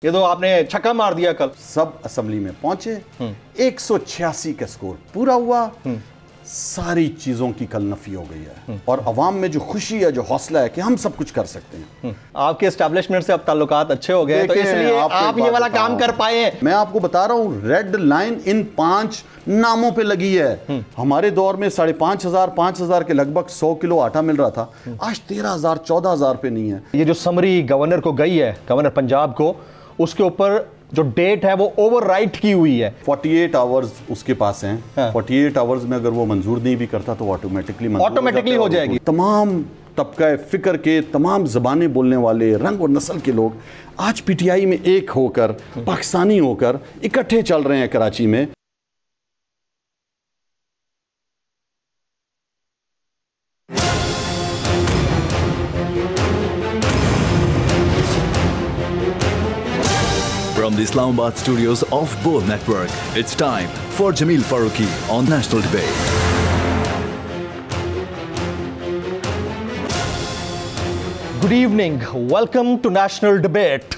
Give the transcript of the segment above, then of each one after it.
ये तो आपने छक्का मार दिया कल। सब असेंबली में पहुंचे, 186 का स्कोर पूरा हुआ। सारी चीजों की कल नफी हो गई है और अवाम में जो खुशी है, जो हौसला है कि हम सब कुछ कर सकते हैं। आपके एस्टैब्लिशमेंट से अब ताल्लुकात अच्छे हो गए, तो इसलिए आप ये वाला काम कर पाए हैं। मैं आपको बता रहा हूं, रेड लाइन इन 5 नामों पे लगी है। हमारे दौर में 5,500 के लगभग 100 किलो आटा मिल रहा था, आज 13,000 14,000 पे नहीं है। ये जो समरी गवर्नर को गई है, गवर्नर पंजाब को, उसके ऊपर जो डेट है वो ओवरराइट की हुई है। 48 आवर्स उसके पास हैं। 48 आवर्स में अगर वो मंजूर नहीं भी करता तो ऑटोमेटिकली हो जाएगी। तमाम तबका फिक्र के, तमाम ज़बानें बोलने वाले, रंग और नस्ल के लोग आज पीटीआई में एक होकर, पाकिस्तानी होकर इकट्ठे चल रहे हैं कराची में। From the Islamabad studios of Bol Network, it's time for Jameel Farooqi on National Debate. Good evening, welcome to National Debate.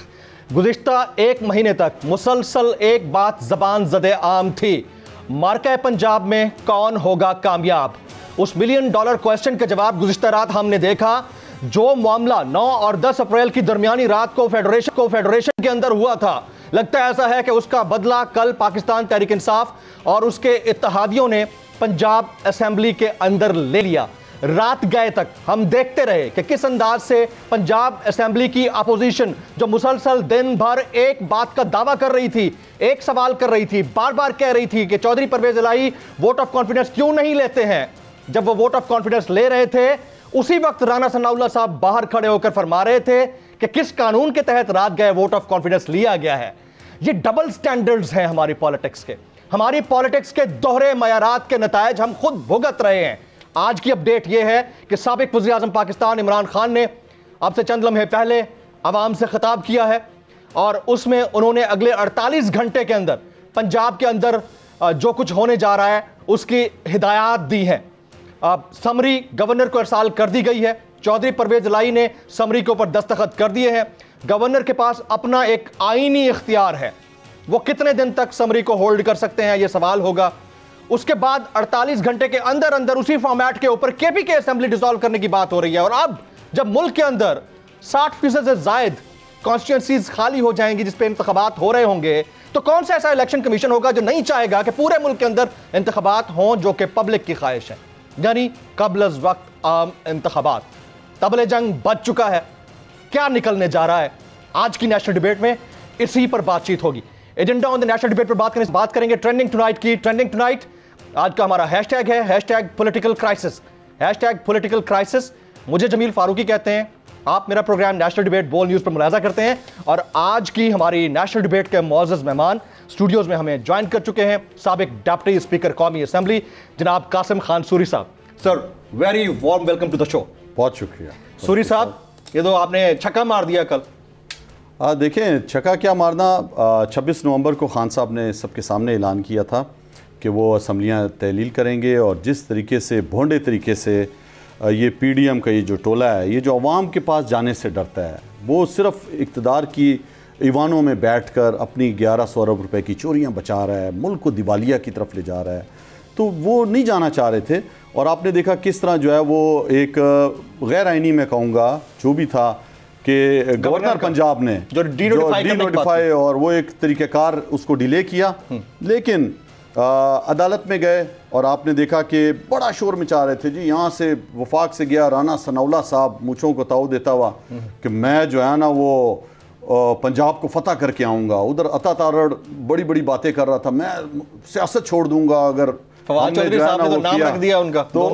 गुज़िश्ता एक महीने तक मुसलसल एक बात ज़बान ज़दे आम थी, मार्का पंजाब में कौन होगा कामयाब। उस $1 मिलियन क्वेश्चन का जवाब गुज़िश्ता रात हमने देखा। जो मामला 9 और 10 अप्रैल की दरमियानी रात को फेडरेशन के अंदर हुआ था, लगता है ऐसा है कि उसका बदला कल पाकिस्तान तहरीक इंसाफ और उसके इत्तेहादियों ने पंजाब असेंबली के अंदर ले लिया। रात गए तक हम देखते रहे कि किस अंदाज से पंजाब असेंबली की अपोजिशन, जो मुसलसल दिन भर एक बात का दावा कर रही थी, एक सवाल कर रही थी, बार बार कह रही थी कि चौधरी परवेज इलाही वोट ऑफ कॉन्फिडेंस क्यों नहीं लेते हैं। जब वो वोट ऑफ कॉन्फिडेंस ले रहे थे, उसी वक्त राना सनाउल्लाह साहब बाहर खड़े होकर फरमा रहे थे कि किस कानून के तहत रात गए वोट ऑफ कॉन्फिडेंस लिया गया है। ये डबल स्टैंडर्ड्स हैं हमारी पॉलिटिक्स के, हमारी पॉलिटिक्स के दोहरे मयारात के नतायज हम खुद भुगत रहे हैं। आज की अपडेट यह है कि साबिक वज़ीर आज़म पाकिस्तान इमरान खान ने अब से चंद लम्हे पहले अवाम से खिताब किया है और उसमें उन्होंने अगले 48 घंटे के अंदर पंजाब के अंदर जो कुछ होने जा रहा है उसकी हिदायत दी है। समरी गवर्नर को इरसाल कर दी गई है। चौधरी परवेज इलाही ने समरी के ऊपर दस्तखत कर दिए हैं। गवर्नर के पास अपना एक आईनी इख्तियार है, वो कितने दिन तक समरी को होल्ड कर सकते हैं, यह सवाल होगा। उसके बाद 48 घंटे के अंदर अंदर उसी फॉर्मेट के ऊपर केपीके असेंबली डिसॉल्व करने की बात हो रही है। और अब जब मुल्क के अंदर 60% से जायद कॉन्स्टिट्यूंसीज खाली हो जाएंगी जिस पे इंतखाबात हो रहे होंगे, तो कौन सा ऐसा इलेक्शन कमीशन होगा जो नहीं चाहेगा कि पूरे मुल्क के अंदर इंतखाबात हों जो कि पब्लिक की ख्वाहिश है, यानी कबल अज़ वक्त आम इंतखाबात। तबले जंग बच चुका है, क्या निकलने जा रहा है? आज की नेशनल डिबेट में इसी पर बातचीत होगी। Agenda on the national debate पर बात करेंगे ट्रेंडिंग टुनाइट की। ट्रेंडिंग टुनाइट आज का हमारा हैशटैग है, hashtag political crisis, hashtag political crisis. मुझे जमील फारूकी कहते हैं, आप मेरा प्रोग्राम नेशनल डिबेट बोल न्यूज़ पर मुलाजा करते हैं और आज की हमारी नेशनल डिबेट के मुअज़्ज़ज़ मेहमान स्टूडियोज में हमें ज्वाइन कर चुके हैं साबिक डिप्टी स्पीकर कौमी असेंबली जनाब कासिम खान सूरी साहब। Sir, very warm welcome to the show. बहुत शुक्रिया सूरी साहब, ये तो आपने छक्का मार दिया कल। देखें, छक्का क्या मारना, 26 नवंबर को खान साहब ने सबके सामने ऐलान किया था कि वो असम्बलियाँ तहलील करेंगे और जिस तरीके से भोंडे तरीके से ये पीडीएम का ये जो टोला है, ये जो अवाम के पास जाने से डरता है, वो सिर्फ इक़्तिदार की ईवानों में बैठकर अपनी 1100 अरब रुपए की चोरियां बचा रहा है, मुल्क को दिवालिया की तरफ ले जा रहा है, तो वो नहीं जाना चाह रहे थे। और आपने देखा किस तरह जो है वो एक गैर आइनी, मैं कहूँगा जो भी था, कि गवर्नर पंजाब ने जो डीनोटिफाई और वो एक तरीक़ेकार उसको डिले किया, लेकिन अदालत में गए और आपने देखा कि बड़ा शोर मचा रहे थे जी। यहाँ से वफाक से गया राना सनाउल्लाह साहब मूँछों को ताऊ देता हुआ कि मैं जो है ना वो पंजाब को फतह करके आऊँगा। उधर अता तारड़ बड़ी बड़ी बातें कर रहा था, मैं सियासत छोड़ दूंगा अगर फवाद चौधरी साहब ने तो नाम रख दिया उनका। तो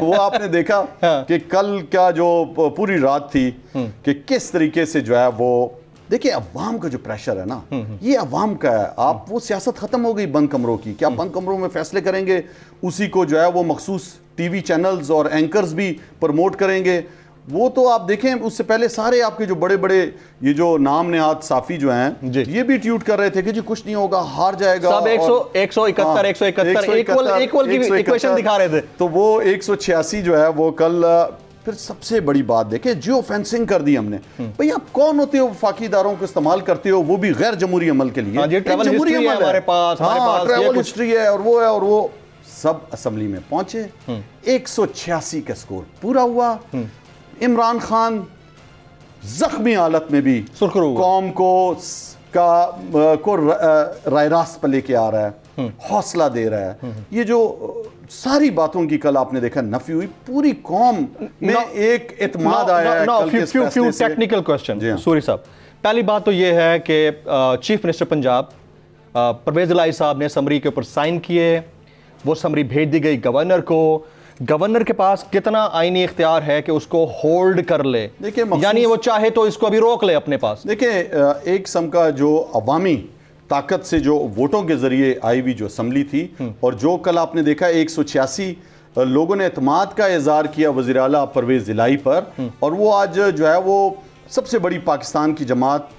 वो आपने देखा कि कल क्या जो पूरी रात थी कि किस तरीके से जो है वो, देखिए अवाम का जो प्रेशर है ना, ये अवाम का है। आप वो सियासत खत्म हो गई बंद कमरों की, क्या बंद कमरों में फैसले करेंगे, उसी को जो है वो मखसूस टीवी चैनल्स और एंकर्स भी प्रमोट करेंगे। वो तो आप देखें, उससे पहले सारे आपके जो बड़े बड़े ये जो नाम नेहाद साफी जो हैं, ये भी ट्वीट कर रहे थे कि जी कुछ नहीं होगा, हार जाएगा। सब 171 इक्वल की इक्वेशन दिखा रहे थे। तो वो 186 जो है वो कल फिर सबसे बड़ी बात देखें, जियो फेंसिंग कर दी हमने। भाई आप कौन होते हो, वफाकी इदारों को इस्तेमाल करते हो, वो भी गैर जमहूरी अमल के लिए। जमहूरी अमल है हमारे पास, ट्रैवल हिस्ट्री है और वो सब असेंबली में पहुंचे। 186 का स्कोर पूरा हुआ। इमरान खान जख्मी हालत में भी कौम को राय रास्त पर लेके आ रहा है, हौसला दे रहा है। ये जो सारी बातों की कल आपने देखा नफी हुई, पूरी कौम में एक इत्मीनान आया है। फ्यू टेक्निकल क्वेश्चन सूरी साहब। पहली बात तो ये है कि चीफ मिनिस्टर पंजाब परवेज इलाही साहब ने समरी के ऊपर साइन किए, वो समरी भेज दी गई गवर्नर को। गवर्नर के पास कितना आईनी इख्तियार है कि उसको होल्ड कर ले, यानी वो चाहे तो इसको अभी रोक ले अपने पास। देखिए, एक किस्म का जो अवामी ताकत से जो वोटों के जरिए आई हुई जो असम्बली थी, और जो कल आपने देखा 186 लोगों ने एतमाद का इजहार किया वज़ीर आला परवेज इलाही पर, और वो आज जो है वो सबसे बड़ी पाकिस्तान की जमात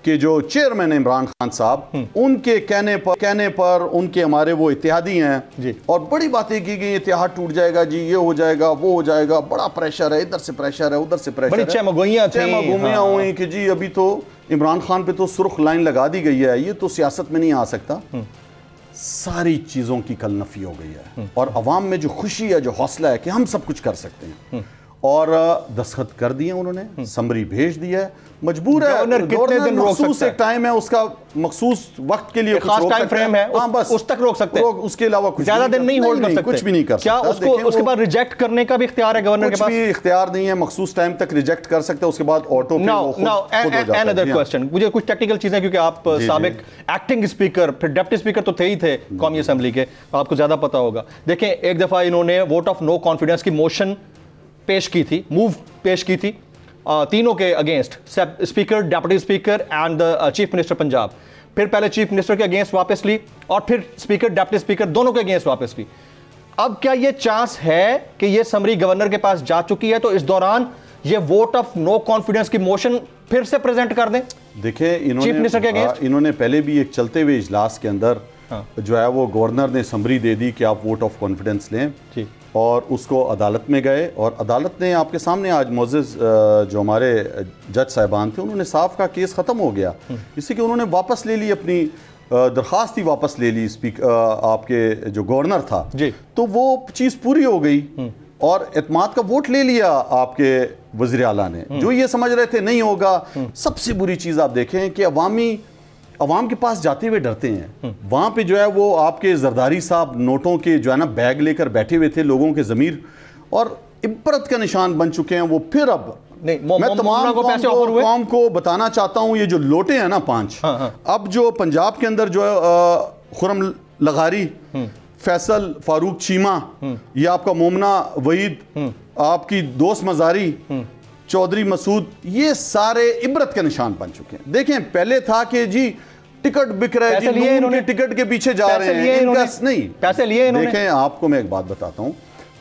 के जो चेयरमैन है इमरान खान साहब, उनके कहने पर उनके हमारे वो इत्तेहादी हैं और बड़ी बातें की गई, इत्तेहाद टूट जाएगा जी, ये हो जाएगा वो हो जाएगा, बड़ा प्रेशर है, इधर से प्रेशर है उधर से प्रेशर है, चहमगोइयां हुई कि जी अभी तो इमरान खान पे तो सुर्ख लाइन लगा दी गई है, ये तो सियासत में नहीं आ सकता। सारी चीजों की कल नफी हो गई है और अवाम में जो खुशी है, जो हौसला है कि हम सब कुछ कर सकते हैं, और दस्तखत कर दिए उन्होंने, समरी भेज दिया है। मजबूर है, कितने दिन रोक सकता है? एक टाइम है उसका, मखसूस वक्त के लिए खास टाइम फ्रेम है, बस उस तक रोक सकते हैं, उसके अलावा कुछ ज्यादा दिन नहीं होल्ड कर सकते, कुछ भी नहीं कर सकते। क्या उसको उसके बाद रिजेक्ट करने का भी इख्तियार है गवर्नर के पास? कुछ भी इख्तियार नहीं है, मखसूस टाइम तक रिजेक्ट कर सकते हैं, उसके बाद ऑटो पे वो खुद हो जाता है। अनदर क्वेश्चन, मुझे कुछ टेक्निकल चीजें, क्योंकि आप साबिक एक्टिंग स्पीकर फिर डिप्टी स्पीकर तो थे ही थे कौमी असेंबली के, आपको ज्यादा पता होगा। देखें, एक दफा इन्होंने वोट ऑफ नो कॉन्फिडेंस की मोशन पेश की थी, मूव पेश की थी तीनों के against, speaker, deputy speaker and the chief minister Punjab. फिर पहले चीफ मिनिस्टर के अगेंस्ट वापस ली और फिर स्पीकर, डेप्यूटी स्पीकर दोनों के अगेंस्ट वापस ली। अब क्या ये चांस है कि ये समरी गवर्नर के पास जा चुकी है, तो इस दौरान ये वोट ऑफ नो कॉन्फिडेंस की मोशन फिर से प्रेजेंट कर दें? देखिए, इन्होंने पहले भी एक चलते हुए इजलास के अंदर जो है वो गवर्नर ने समरी दे दी कि आप वोट ऑफ कॉन्फिडेंस लें, और उसको अदालत में गए, और अदालत ने आपके सामने आज मोज़ेज़ जो हमारे जज साहिबान थे, उन्होंने साफ का केस ख़त्म हो गया, इससे कि उन्होंने वापस ले ली अपनी दरख्वास्त ही वापस ले ली, आपके जो गवर्नर था जी, तो वो चीज़ पूरी हो गई और एतमाद का वोट ले लिया आपके वज़ीर आला ने, जो ये समझ रहे थे नहीं होगा। सबसे बुरी चीज़ आप देखें कि अवाम के पास जाते हुए डरते हैं। वहां पे जो है वो आपके जरदारी साहब नोटों के जो है ना बैग लेकर बैठे हुए थे, लोगों के ज़मीर और इब्रत का निशान बन चुके हैं वो। फिर अब मैं तमाम कौम को बताना चाहता हूं, ये जो लोटे हैं ना 5, अब जो पंजाब के अंदर जो खुरम लगारी, फैसल फारूक चीमा, ये आपका मोमना वहीद, आपकी दोस्त मजारी, चौधरी मसूद, ये सारे इबरत के निशान बन चुके हैं। देखें, पहले था कि जी टिकट बिक रहे हैं, जी इन्होंने टिकट के पीछे जा रहे हैं, इनका नहीं पैसे लिए इन्होंने। देखें, आपको मैं एक बात बताता हूं,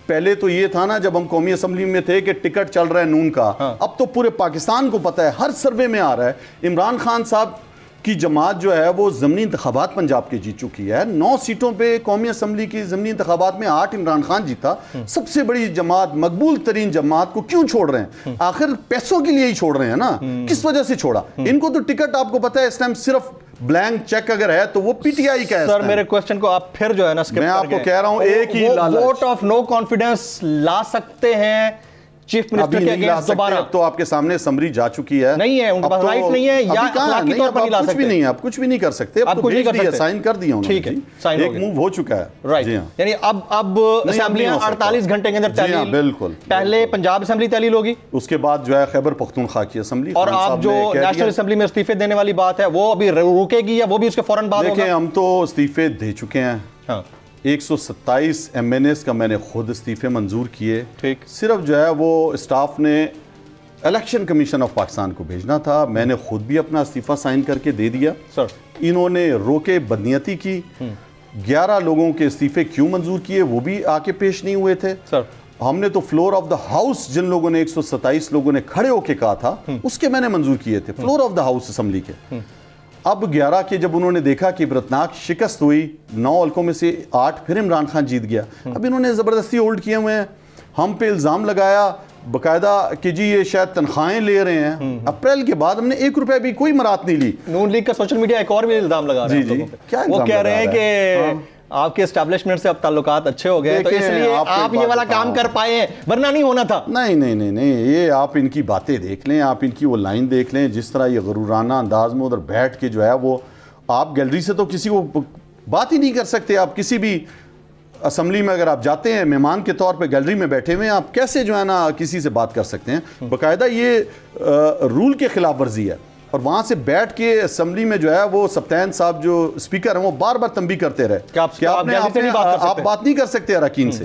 पहले तो ये था ना जब हम कौमी असेंबली में थे कि टिकट चल रहा है नून का, अब तो पूरे पाकिस्तान को पता है, हर सर्वे में आ रहा है, इमरान खान साहब की जमात जो है वो ज़मीनी इंतखाबात पंजाब के जीत चुकी है। 9 सीटों पे कौमी असेंबली की ज़मीनी इंतखाबात में 8 इमरान खान जीता। सबसे बड़ी जमात, मकबूल तरीन जमात को क्यों छोड़ रहे हैं? आखिर पैसों के लिए ही छोड़ रहे हैं ना, किस वजह से छोड़ा? इनको तो टिकट आपको पता है इस टाइम सिर्फ ब्लैंक चेक अगर है तो वो पीटीआई का है। सर, मेरे क्वेश्चन को आप फिर जो है ना, मैं आपको कह रहा हूं, एक ही वोट ऑफ नो कॉन्फिडेंस ला सकते हैं चीफ मिनिस्टर के अगेंस्ट दोबारा? अब तो आपके सामने समरी जा चुकी है, नहीं है उनके पास राइट नहीं है, या अखलाकी तौर पर नहीं ला सकते? कुछ भी नहीं है, आप कुछ भी नहीं कर सकते, अब तो भेज दिया, साइन कर दिया उन्होंने, ठीक है, साइन एक मूव हो चुका है, राइट। यानी अब असेंबलियां 48 घंटे के अंदर तहलील, बिल्कुल, पहले पंजाब असेंबली तहलील होगी, उसके बाद जो है खैबर पख्तूनख्वा की असेंबली, और आप जो नेशनल असेंबली में इस्तीफे देने वाली बात है वो अभी रुकेगी या वो भी उसके फौरन बाद होगा? देखिए, हम तो इस्तीफे दे चुके हैं, 127 MNAs का मैंने खुद इस्तीफे मंजूर किए, ठीक, सिर्फ जो है वो स्टाफ ने इलेक्शन कमीशन ऑफ पाकिस्तान को भेजना था, मैंने खुद भी अपना इस्तीफा साइन करके दे दिया। सर, इन्होंने रोके बदनीयती की, 11 लोगों के इस्तीफे क्यों मंजूर किए वो भी आके पेश नहीं हुए थे। सर, हमने तो फ्लोर ऑफ द हाउस, जिन लोगों ने 127 लोगों ने खड़े होके कहा था, उसके मैंने मंजूर किए थे, floor of the house assembly के। अब 11 के जब उन्होंने देखा कि इबरतनाक शिकस्त हुई, 9 हल्कों में से 8 फिर इमरान खान जीत गया, अब इन्होंने जबरदस्ती होल्ड किए हुए हैं। हम पे इल्ज़ाम लगाया बाकायदा कि जी ये शायद तनख्वाहें ले रहे हैं। अप्रैल के बाद हमने 1 रुपया भी कोई मराहत नहीं ली। नून लीग का सोशल मीडिया एक और भी इल्जाम लगा रहा है जी, क्या वो कह रहे हैं कि आपके एस्टैब्लिशमेंट से अब ताल्लुकात अच्छे हो गए, तो इसलिए आप ये वाला काम कर पाए हैं, वरना नहीं होना था। नहीं, ये आप इनकी बातें देख लें, आप इनकी वो लाइन देख लें, जिस तरह ये गरूराना अंदाज में उधर बैठ के जो है वो, आप गैलरी से तो किसी को बात ही नहीं कर सकते। आप किसी भी असम्बली में अगर आप जाते हैं मेहमान के तौर पे गैलरी में बैठे हुए हैं, आप कैसे जो है ना किसी से बात कर सकते हैं? बाकायदा ये रूल के खिलाफ वर्जी है। और वहाँ से बैठ के असम्बली में जो है वो सप्तान साहब जो स्पीकर हैं वो बार बार तंबी करते रहे कि आप बात नहीं कर सकते अरकान से।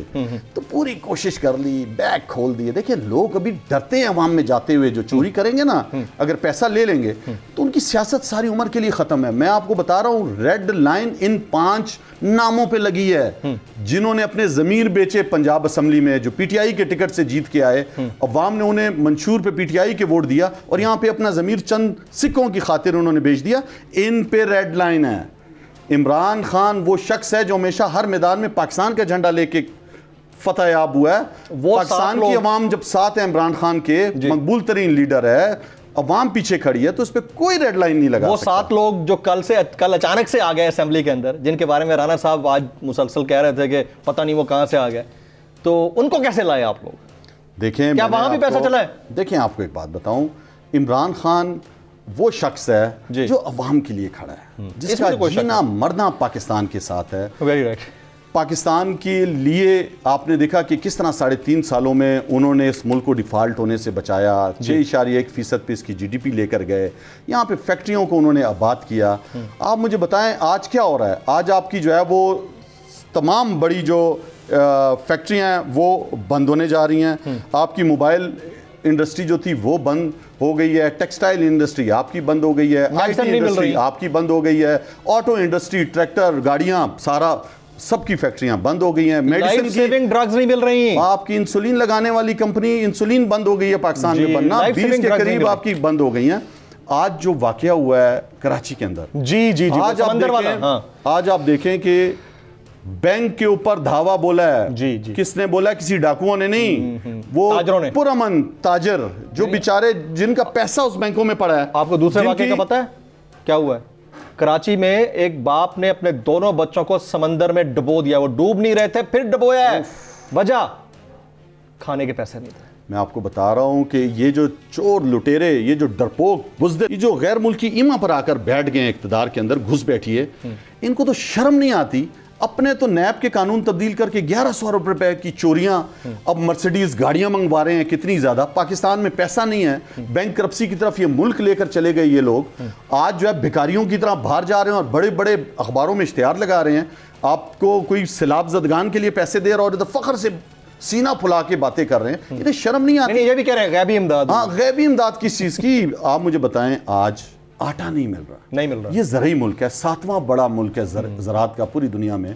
तो पूरी कोशिश कर ली, बैग खोल दिए। देखिए लोग अभी डरते हैं अवाम में जाते हुए, जो चोरी करेंगे ना अगर पैसा ले लेंगे तो उनकी सियासत सारी उम्र के लिए ख़त्म है। मैं आपको बता रहा हूँ, रेड लाइन इन 5 नामों पे लगी है जिन्होंने अपने ज़मीर बेचे पंजाब असम्बली में, जो पीटीआई के टिकट से जीत के आए। अवाम ने उन्हें मंशूर पे पीटीआई के वोट दिया और यहाँ पे अपना ज़मीर चंद सिक्कों की खातिर उन्होंने बेच दिया। इन पे रेड लाइन है। इमरान खान वो शख्स है जो हमेशा हर मैदान में पाकिस्तान का झंडा लेके फतह याब हुआ है। वो पाकिस्तान की अवाम जब साथ है, इमरान खान के मकबूल तरीन लीडर है, अवाम पीछे खड़ी है, तो उस पर कोई रेड लाइन नहीं लगा। वो 7 लोग जो कल अचानक से आ गए असेंबली के अंदर, जिनके बारे में राणा साहब आज मुसलसल कह रहे थे कि पता नहीं वो कहां से आ गए, तो उनको कैसे लाए आप लोग? देखें, क्या वहां भी पैसा चला है? देखें, आपको एक बात बताऊं, इमरान खान वो शख्स है जो अवाम के लिए खड़ा है, जिसका जीना मरना पाकिस्तान के साथ है। Very right. पाकिस्तान के लिए आपने देखा कि किस तरह 3.5 सालों में उन्होंने इस मुल्क को डिफ़ॉल्ट होने से बचाया। 6.1% पे इसकी जीडीपी लेकर गए। यहाँ पे फैक्ट्रियों को उन्होंने आबाद किया। आप मुझे बताएं आज क्या हो रहा है? आज आपकी जो है वो तमाम बड़ी जो फैक्ट्रियाँ हैं वो बंद होने जा रही हैं। आपकी मोबाइल इंडस्ट्री जो थी वो बंद हो गई है, टेक्सटाइल इंडस्ट्री आपकी बंद हो गई है, IT इंडस्ट्री आपकी बंद हो गई है, ऑटो इंडस्ट्री, ट्रैक्टर, गाड़ियाँ, सारा सबकी फैक्ट्रियां बंद हो गई हैं। मेडिसिन सेविंग ड्रग्स नहीं मिल रही हैं। आपकी इंसुलिन लगाने वाली कंपनी इंसुलिन बंद हो गई है पाकिस्तान में बनना, 20 के करीब आपकी बंद हो गई हैं। आज जो वाकया हुआ है कराची के अंदर, जी आज आप देखें कि बैंक के ऊपर धावा बोला है। जी। किसने बोला? किसी डाकुओं ने नहीं, वो पुरअमन ताजर जो बेचारे जिनका पैसा उस बैंकों में पड़ा है। आपको दूसरे वाकये का पता है क्या हुआ है? कराची में एक बाप ने अपने दोनों बच्चों को समंदर में डुबो दिया। वो डूब नहीं रहे थे, फिर डुबोया है। वजह खाने के पैसे नहीं थे। मैं आपको बता रहा हूं कि ये जो चोर लुटेरे, ये जो डरपोक बुज़दिल, ये जो गैर मुल्की ईमा पर आकर बैठ गए इक़्तिदार के अंदर, घुस बैठिए, इनको तो शर्म नहीं आती। अपने तो नैब के कानून तब्दील करके 1100 रुपए की चोरियां, अब मर्सिडीज गाड़ियां मंगवा रहे हैं। कितनी ज्यादा पाकिस्तान में पैसा नहीं है, बैंक करप्सी की तरफ ये मुल्क लेकर चले गए ये लोग। आज जो है भिखारियों की तरह बाहर जा रहे हैं और बड़े बड़े अखबारों में इश्तिहार लगा रहे हैं। आपको कोई सैलाब जदगान के लिए पैसे दे रहा और इधर फख्र से सीना फुला के बातें कर रहे हैं। इन्हें शर्म नहीं आती? ये भी कह रहे हैं गैबी इमदाद। हाँ, गैबी इमदाद किस चीज की? आप मुझे बताएं, आज आटा नहीं मिल रहा। ये ज़रई मुल्क है, 7वां बड़ा मुल्क है ज़रात का पूरी दुनिया में।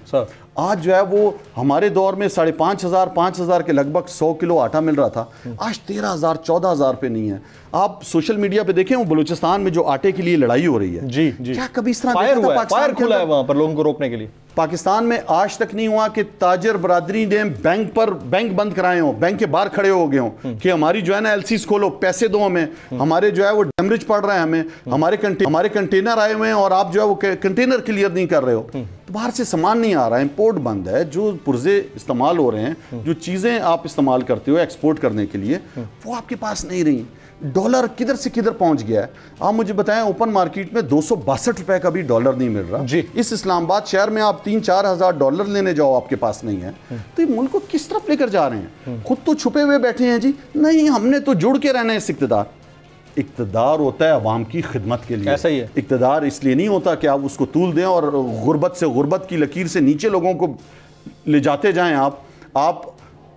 आज जो है वो हमारे दौर में 5,500 के लगभग 100 किलो आटा मिल रहा था। आज 13,000 14,000 पे नहीं है। आप सोशल मीडिया पे देखें, वो बलूचिस्तान में जो आटे के लिए लड़ाई हो रही है, जी क्या कभी इस तरह फायर खुला है वहां पर लोगों को रोकने के लिए? पाकिस्तान में आज तक नहीं हुआ कि ताजर बरादरी ने बैंक बंद कराए हो, बैंक के बाहर खड़े हो गए हो कि हमारी जो है ना एलसीज खोलो, पैसे दो हमें, हमारे जो है वो डैमेज पड़ रहा है हमें, हमारे कंटेनर आए हुए हैं और आप जो है वो कंटेनर क्लियर नहीं कर रहे हो। तो बाहर से सामान नहीं आ रहा है, इंपोर्ट बंद है। जो पुर्जे इस्तेमाल हो रहे हैं, जो चीज़ें आप इस्तेमाल करते हो एक्सपोर्ट करने के लिए, वो आपके पास नहीं रही। डॉलर किधर से किधर पहुंच गया है? आप मुझे बताएं, ओपन मार्केट में 262 रुपए का भी डॉलर नहीं मिल रहा जी। इस इस्लामाबाद शहर में आप 3-4 हज़ार डॉलर लेने जाओ, आपके पास नहीं है। तो ये मुल्क को किस तरफ लेकर जा रहे हैं? खुद तो छुपे हुए बैठे हैं जी। नहीं, हमने तो जुड़ के रहना है इस इक़्तिदार होता है अवाम की खिदमत के लिए। ऐसा ही है। इक़्तिदार इसलिए नहीं होता कि आप उसको तूल दें और गुर्बत से गुर्बत की लकीर से नीचे लोगों को ले जाते जाएं। आप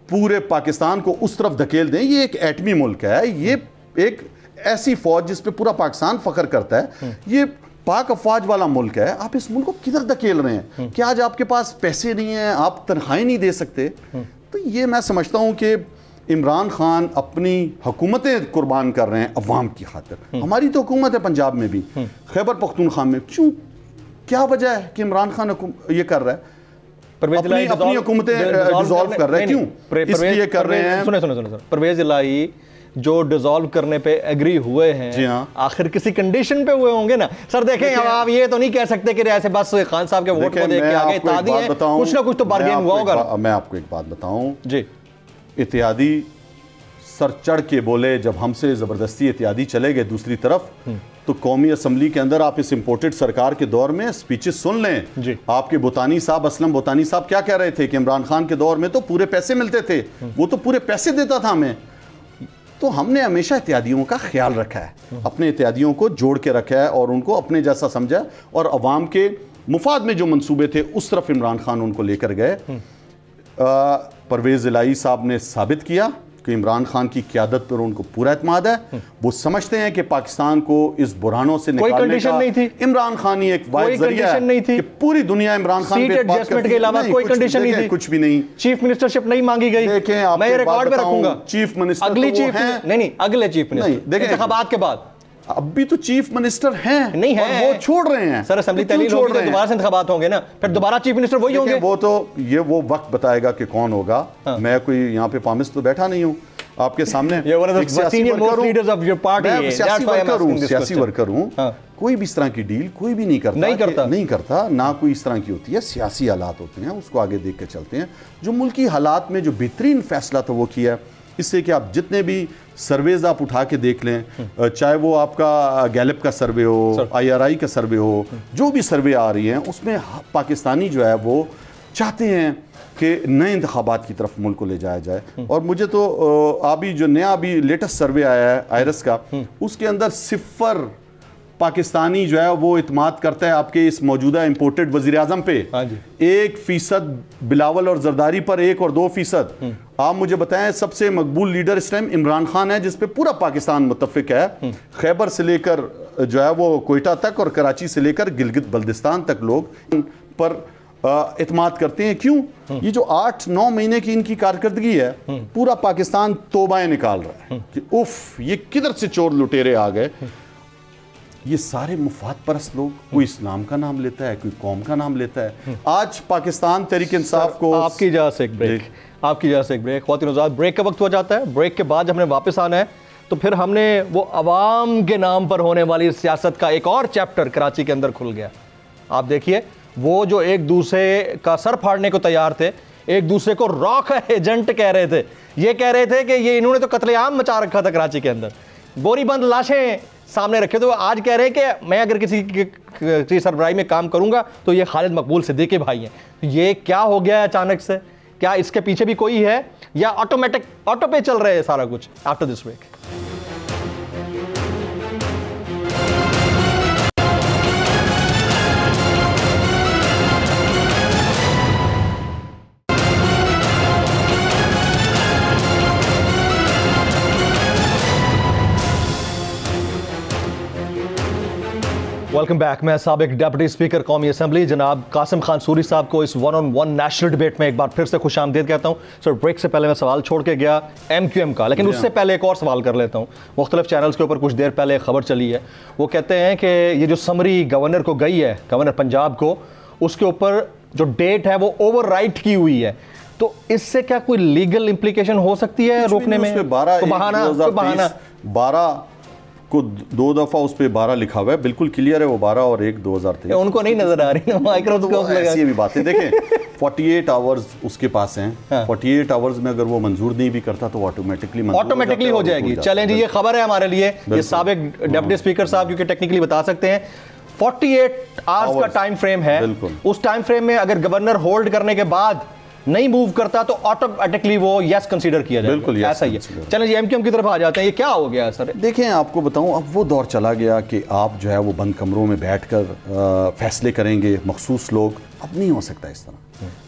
पूरे पाकिस्तान को उस तरफ धकेल दें। ये एक एटमी मुल्क है, ये एक ऐसी फौज जिस पे पूरा पाकिस्तान फख्र करता है। ये पाक अफवाज वाला मुल्क है। आप इस मुल्क को किधर धकेल रहे हैं? कि आज आपके पास पैसे नहीं हैं, आप तनख्वाहें नहीं दे सकते। तो ये मैं समझता हूँ कि इमरान खान अपनी हुकूमतें कुर्बान कर रहे हैं अवाम की खातिर। हमारी तो हुकूमत है पंजाब में भी, खैबर पख्तूनख्वा में। क्यों, क्या वजह है कि इमरान खान ये कर रहा है? अपनी हुकूमतें डिसॉल्व कर रहे हैं। क्यों इसलिए कर रहे हैं? सुने परवेज इलाही जो डिसॉल्व करने पे एग्री हुए हैं, जी हाँ, आखिर किसी कंडीशन पे हुए होंगे ना सर। देखें आप ये तो नहीं कह सकते कि ऐसे बस खान साहब के वोट को देख के आगे इत्तेहादी है, कुछ ना कुछ तो बार्गेन हुआ होगा। मैं आपको एक बात बताऊं जी, इत्तेहादी सर चढ़ के बोले जब हमसे जबरदस्ती इत्तेहादी चले गए दूसरी तरफ, तो कौमी असम्बली के अंदर आप इस इंपोर्टेड सरकार के दौर में स्पीचेस सुन लें। आपके बुतानी साहब, असलम बुतानी साहब क्या कह रहे थे कि इमरान खान के दौर में तो पूरे पैसे मिलते थे, वो तो पूरे पैसे देता था हमें। तो हमने हमेशा इत्तेहादियों का ख्याल रखा है, अपने इत्तेहादियों को जोड़ के रखा है और उनको अपने जैसा समझा, और अवाम के मुफाद में जो मंसूबे थे उस तरफ इमरान खान उनको लेकर गए। परवेज इलाही साहब ने साबित किया कि इमरान खान की क़यादत पर उनको पूरा एतमाद है। वो समझते हैं कि पाकिस्तान को इस बुरानों से निकालने का नहीं थी। इमरान खान ही एक वाहिद जरिया है नहीं थी कि पूरी दुनिया इमरान खान पे बात करती है। के अलावा कोई कंडीशन नहीं थी, कुछ भी नहीं। चीफ मिनिस्टरशिप नहीं मांगी गई। देखें, मैं रिकॉर्ड पे रखूंगा, चीफ मिनिस्टर अगली चीफ नहीं अगले चीफ मिनिस्टर इंतखाबात के बाद अब भी तो चीफ मिनिस्टर हैं, नहीं है, वो छोड़ रहे हैं सर। असेंबली तहलील होगी तो दोबारा से इंतखाबात होंगे ना, फिर दोबारा चीफ मिनिस्टर वही होंगे। वो तो वो वक्त बताएगा कि कौन होगा। मैं कोई यहाँ पे पामिस तो बैठा नहीं हूँ आपके सामने, सियासी वर्कर हूँ। कोई भी इस तरह की डील कोई भी नहीं करता ना कोई इस तरह की होती है। सियासी हालात होते हैं, उसको आगे देख के चलते हैं। जो मुल्की हालात में जो बेहतरीन फैसला था वो किया, इससे कि आप जितने भी सर्वेज आप उठा के देख लें, चाहे वो आपका गैलप का सर्वे हो, IRI का सर्वे हो, जो भी सर्वे आ रही हैं उसमें पाकिस्तानी जो है वो चाहते हैं कि नए इंतखाबात की तरफ मुल्क को ले जाया जाए। और मुझे तो अभी जो नया अभी लेटेस्ट सर्वे आया है आयरस का, उसके अंदर 0 पाकिस्तानी जो है वो इत्माद करता है आपके इस मौजूदा इंपोर्टेड वज़ीर आज़म पे। 1% बिलावल और जरदारी पर 1 और 2%। आप मुझे बताएं सबसे मकबूल लीडर इस टाइम इमरान खान है, जिस पे पूरा पाकिस्तान मुत्तफिक है। खैबर से लेकर जो है वो कोयटा तक और कराची से लेकर गिलगित बल्दिस्तान तक लोग पर इत्माद करते हैं। क्यों? ये जो 8-9 महीने की इनकी कारकर्दगी है, पूरा पाकिस्तान तौबाएं निकाल रहा है कि उफ ये किधर से चोर लुटेरे आ गए। ये सारे मुफाद परस्त लोग, कोई इस्लाम का नाम लेता है, कोई कौम का नाम लेता है। आज पाकिस्तान तहरीक इंसाफ को आपकी इजाज़त से एक ब्रेक ख़वातीन-ओ-ज़ात, ब्रेक का वक्त हो जाता है। ब्रेक के बाद हमने वापस आना है, तो फिर हमने वो अवाम के नाम पर होने वाली सियासत का एक और चैप्टर कराची के अंदर खुल गया। आप देखिए, वो जो एक दूसरे का सर फाड़ने को तैयार थे, एक दूसरे को रॉक एजेंट कह रहे थे, ये कह रहे थे कि ये इन्होंने तो कत्लेआम मचा रखा था कराची के अंदर, बोरीबंद लाशें सामने रखे। तो आज कह रहे हैं कि मैं अगर किसी सरबराही में काम करूंगा तो ये खालिद मकबूल सिद्दीकी भाई हैं। ये क्या हो गया है अचानक से? क्या इसके पीछे भी कोई है या ऑटो पे चल रहे हैं सारा कुछ? After this break. Welcome back. मैं साबिक डिप्टी स्पीकर कौमी असम्बली जनाब कासिम खान सूरी साहब को इस 1-on-1 नेशनल डिबेट में एक बार फिर से खुश आमदीद कहता हूँ। सर, ब्रेक से पहले मैं सवाल छोड़ के गया MQM का, लेकिन उससे पहले एक और सवाल कर लेता हूँ। मुख्तलिफ चैनल्स के ऊपर कुछ देर पहले खबर चली है, वो कहते हैं कि ये जो समरी गवर्नर को गई है, गवर्नर पंजाब को, उसके ऊपर जो डेट है वो ओवर राइट की हुई है। तो इससे क्या कोई लीगल इम्प्लीकेशन हो सकती है रोकने में? 12 को 2 दफा उस पे 12 लिखा हुआ है, बिल्कुल क्लियर है वो 12 और 1 2023। उनको नहीं नजर आ रही ना माइक्रोस्कोप लगा, ऐसी भी बातें देखें। 48 आवर्स उसके पास हैं। 48 आवर्स में अगर वो मंजूर नहीं भी करता तो ऑटोमेटिकली हो जाएगी। चलें जी, ये खबर है हमारे लिए, ये साबिक डिप्टी स्पीकर साहब क्योंकि टेक्निकली बता सकते हैं। 48 आवर्स का टाइम फ्रेम है, उस टाइम फ्रेम में अगर गवर्नर होल्ड करने के बाद नहीं मूव करता तो ऑटोमेटिकली वो यस कंसीडर किया जाए। बिल्कुल ऐसा ही है। चलें जी, MQM की तरफ आ जाते हैं। ये क्या हो गया सर? देखें, आपको बताऊं, अब वो दौर चला गया कि आप जो है वो बंद कमरों में बैठकर फैसले करेंगे मखसूस लोग। अब नहीं हो सकता इस तरह।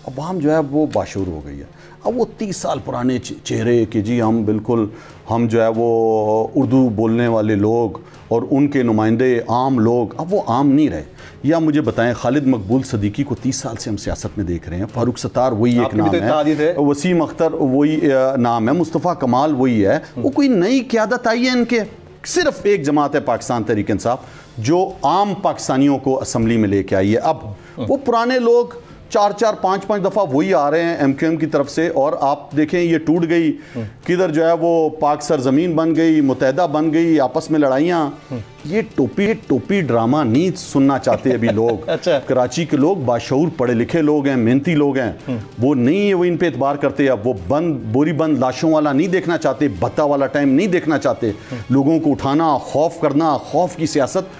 अब हम जो है वो बाशूर हो गई है। अब वो 30 साल पुराने चेहरे कि जी हम जो है वो उर्दू बोलने वाले लोग और उनके नुमाइंदे आम लोग, अब वो आम नहीं रहे। या मुझे बताएं, खालिद मकबूल सिद्दीकी को 30 साल से हम सियासत में देख रहे हैं। फारूक सत्तार वही एक नाम है, वसीम अख्तर वही नाम है, मुस्तफ़ा कमाल वही है। वो कोई नई क़यादत आई है इनके? सिर्फ एक जमात है पाकिस्तान तहरीक इंसाफ जो आम पाकिस्तानियों को असम्बली में लेके आई है। अब वो पुराने लोग 4-4, 5-5 दफ़ा वही आ रहे हैं MQM की तरफ से। और आप देखें ये टूट गई, किधर जो है वो पाक सरजमीन बन गई, मुत्तहदा बन गई, आपस में लड़ाइयाँ। ये टोपी ड्रामा नहीं सुनना चाहते अभी लोग। अच्छा। कराची के लोग बाशऊर पढ़े लिखे लोग हैं, मेहनती लोग हैं, वो नहीं है, वो इन पे एतबार करते। अब वो बोरी बंद लाशों वाला नहीं देखना चाहते, भत्ता वाला टाइम नहीं देखना चाहते। लोगों को उठाना, खौफ करना, खौफ की सियासत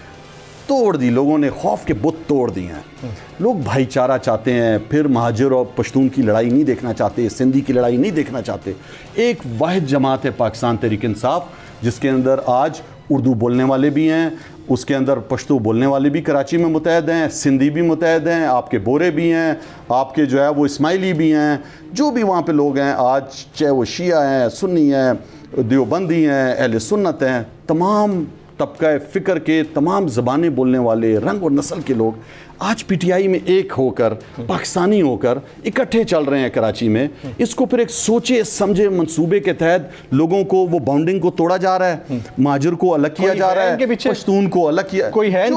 तोड़ दी लोगों ने, खौफ के बुत तोड़ दिए हैं। लोग भाईचारा चाहते हैं, फिर महाजर और पश्तून की लड़ाई नहीं देखना चाहते, सिंधी की लड़ाई नहीं देखना चाहते। एक वाहिद जमात है पाकिस्तान तहरीक इंसाफ, जिसके अंदर आज उर्दू बोलने वाले भी हैं, उसके अंदर पश्तो बोलने वाले भी कराची में मुतहद हैं, सिंधी भी मुतहद हैं, आपके बोरे भी हैं, आपके जो है वो इस्माइली भी हैं, जो भी वहाँ पे लोग हैं आज, चाहे वो शिया हैं, सुन्नी हैं, देवबंदी हैं, अहले सुन्नत हैं, तमाम तबका फ़िक्र के, तमाम ज़बानें बोलने वाले, रंग और नस्ल के लोग आज PTI में एक होकर, पाकिस्तानी होकर इकट्ठे चल रहे हैं कराची में। इसको फिर एक सोचे समझे मंसूबे के तहत लोगों को वो बाउंडिंग को तोड़ा जा रहा है, महाजर को अलग किया जा रहा है, पश्तून को अलग किया, कोई है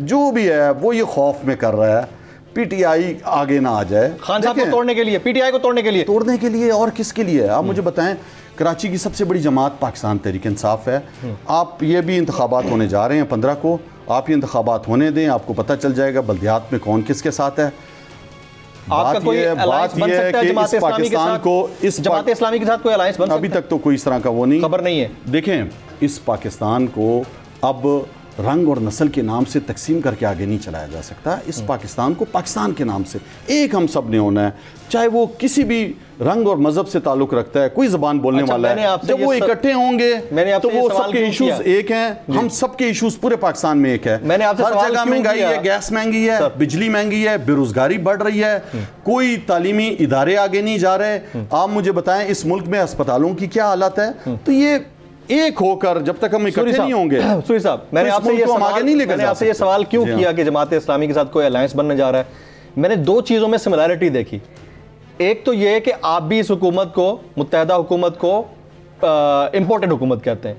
जो भी है वो ये खौफ में कर रहा है PTI आगे ना आ जाए। खान साहब को तोड़ने के लिए, PTI को तोड़ने के लिए और किसके लिए? आप मुझे बताएं, कराची की सबसे बड़ी जमात पाकिस्तान तहरीक इंसाफ है। आप ये भी इंतखाबात होने जा रहे हैं 15 को, आप ये इंतखाबात होने दें, आपको पता चल जाएगा बल्दियात में कौन किसके साथ है। बात यह है कि इस पाकिस्तान को, इस जमात इस्लामी के साथ कोई अलायंस बन सकता है? अभी तक तो कोई इस तरह का वो नहीं, खबर नहीं है। देखें, इस पाकिस्तान को अब रंग और नस्ल के नाम से तकसीम करके आगे नहीं चलाया जा सकता। इस पाकिस्तान को पाकिस्तान के नाम से एक हम सब ने होना है, चाहे वो किसी भी रंग और मजहब से ताल्लुक रखता है, कोई ज़बान बोलने वाला है। जब वो इकट्ठे होंगे तो वो सबके इश्यूज एक हैं, हम सबके इश्यूज पूरे पाकिस्तान में एक है। हर जगह महंगाई है, गैस महंगी है, बिजली महंगी है, बेरोजगारी बढ़ रही है, कोई तालीमी इदारे आगे नहीं जा रहे। आप मुझे बताएं इस मुल्क में अस्पतालों की क्या हालत है? तो ये एक होकर जब तक हम इकट्ठे नहीं होंगे, सूरी साहब, मैंने आपसे ये सवाल क्यों किया कि जमात इस्लामी के साथ कोई अलायंस बनने जा रहा है? मैंने दो चीज़ों में सिमिलैरिटी देखी। एक तो ये कि आप भी इस हुकूमत को, मुत्तहदा हुकूमत को इम्पोर्टेड हुकूमत कहते हैं,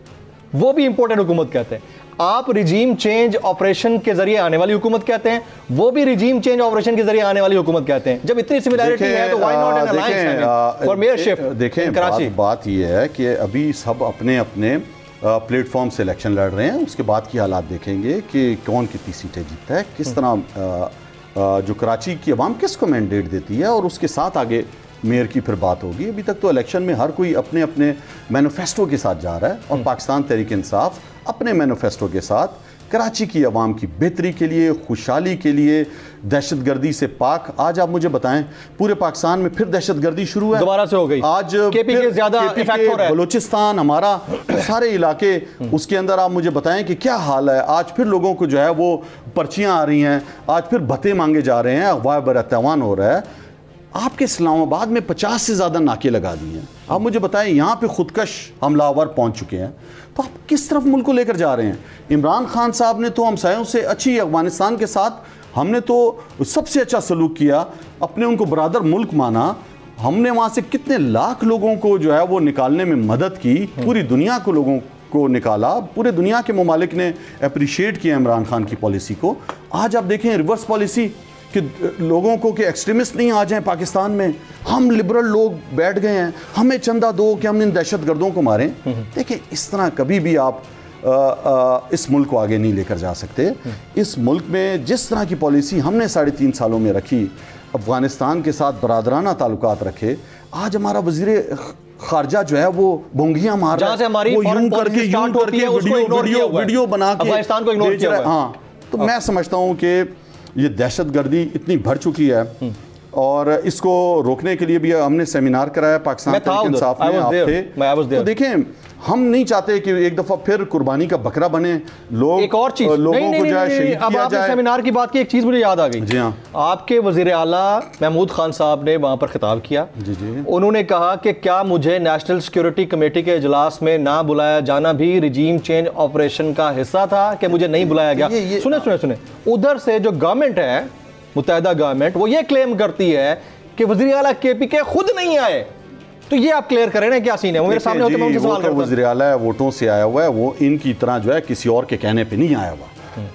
वो भी इम्पोर्टेड हुकूमत कहते हैं। आप रिजीम चेंज ऑपरेशन के जरिए आने वाली हुकूमत कहते हैं, वो भी रिजीम चेंज ऑपरेशन के जरिए आने वाली हुकूमत कहते हैं। जब इतनी सिमिलैरिटी है तो why not an alliance for mayorship in Karachi? बात ये है कि अभी सब अपने अपने प्लेटफॉर्म से इलेक्शन लड़ रहे हैं, उसके बाद की हालात देखेंगे कि कौन कितनी सीटें जीतता है, किस तरह जो कराची की आवाम किसको मैंडेट देती है, और उसके साथ आगे मेयर की फिर बात होगी। अभी तक तो इलेक्शन में हर कोई अपने अपने मैनिफेस्टो के साथ जा रहा है, और पाकिस्तान तहरीक इंसाफ अपने मैनिफेस्टो के साथ कराची की आवाम की बेहतरी के लिए, खुशहाली के लिए, दहशतगर्दी से पाक। आज आप मुझे बताएं, पूरे पाकिस्तान में फिर दहशतगर्दी शुरू है, दोबारा से हो गई। आज केपी के ज्यादा इफेक्ट हो रहा है, बलूचिस्तान हमारा सारे इलाके, उसके अंदर आप मुझे बताएं कि क्या हाल है। आज फिर लोगों को जो है वो पर्चियां आ रही हैं, आज फिर भत्ते मांगे जा रहे हैं, अगवा बरतवान हो रहा है। आपके इस्लामाबाद में 50 से ज़्यादा नाके लगा दिए हैं। आप मुझे बताएं, यहाँ पे खुदकश हमलावर पहुँच चुके हैं, तो आप किस तरफ मुल्क को लेकर जा रहे हैं? इमरान खान साहब ने तो हमसायों से अच्छी, अफगानिस्तान के साथ हमने तो सबसे अच्छा सलूक किया, अपने उनको बरादर मुल्क माना, हमने वहाँ से कितने लाख लोगों को जो है वो निकालने में मदद की, पूरी दुनिया को लोगों को निकाला, पूरे दुनिया के ममालिक ने अप्रिशिएट किया इमरान खान की पॉलिसी को। आज आप देखें रिवर्स पॉलिसी कि लोगों को कि एक्सट्रीमिस्ट नहीं आ जाएं पाकिस्तान में, हम लिबरल लोग बैठ गए हैं, हमें चंदा दो कि हम इन दहशतगर्दों को मारें। देखिए, इस तरह कभी भी आप इस मुल्क को आगे नहीं लेकर जा सकते। इस मुल्क में जिस तरह की पॉलिसी हमने 3.5 सालों में रखी, अफगानिस्तान के साथ बरादराना ताल्लुकात रखे, आज हमारा वज़ीर खारजा जो है वो भोंगियां मार रहा है, वो यूं करके वीडियो बना के अफगानिस्तान को इग्नोर किया। हाँ, तो मैं समझता हूँ कि ये दहशतगर्दी इतनी बढ़ चुकी है, और इसको रोकने के लिए भी हमने सेमिनार कराया पाकिस्तान तहरीक इंसाफ में, आप थे। तो देखें, हम नहीं चाहते कि एक दफ़ा फिर कुर्बानी का बकरा बने लोग। एक और चीज़, लोगों को जो है शहीद अब किया जाए। सेमिनार की बात की, एक चीज़ मुझे याद आ गई। जी हाँ, आपके वज़ीर आला महमूद खान साहब ने वहाँ पर खिताब किया। जी जी, उन्होंने कहा कि क्या मुझे नेशनल सिक्योरिटी कमेटी के इजलास में ना बुलाया जाना भी रिजीम चेंज ऑपरेशन का हिस्सा था, कि मुझे नहीं बुलाया गया? सुने, उधर से जो गवर्नमेंट है, मुत्तहदा गवर्नमेंट, वो ये क्लेम करती है कि वज़ीर आला केपी के खुद नहीं आए। तो ये आप क्लियर करें ना, क्या सीन है? वो मेरे सामने होते मैं उनसे सवाल करता हूं। वज़ीर आला वोटों से आया हुआ है, वो इनकी तरह जो है किसी और के कहने पे नहीं आया हुआ।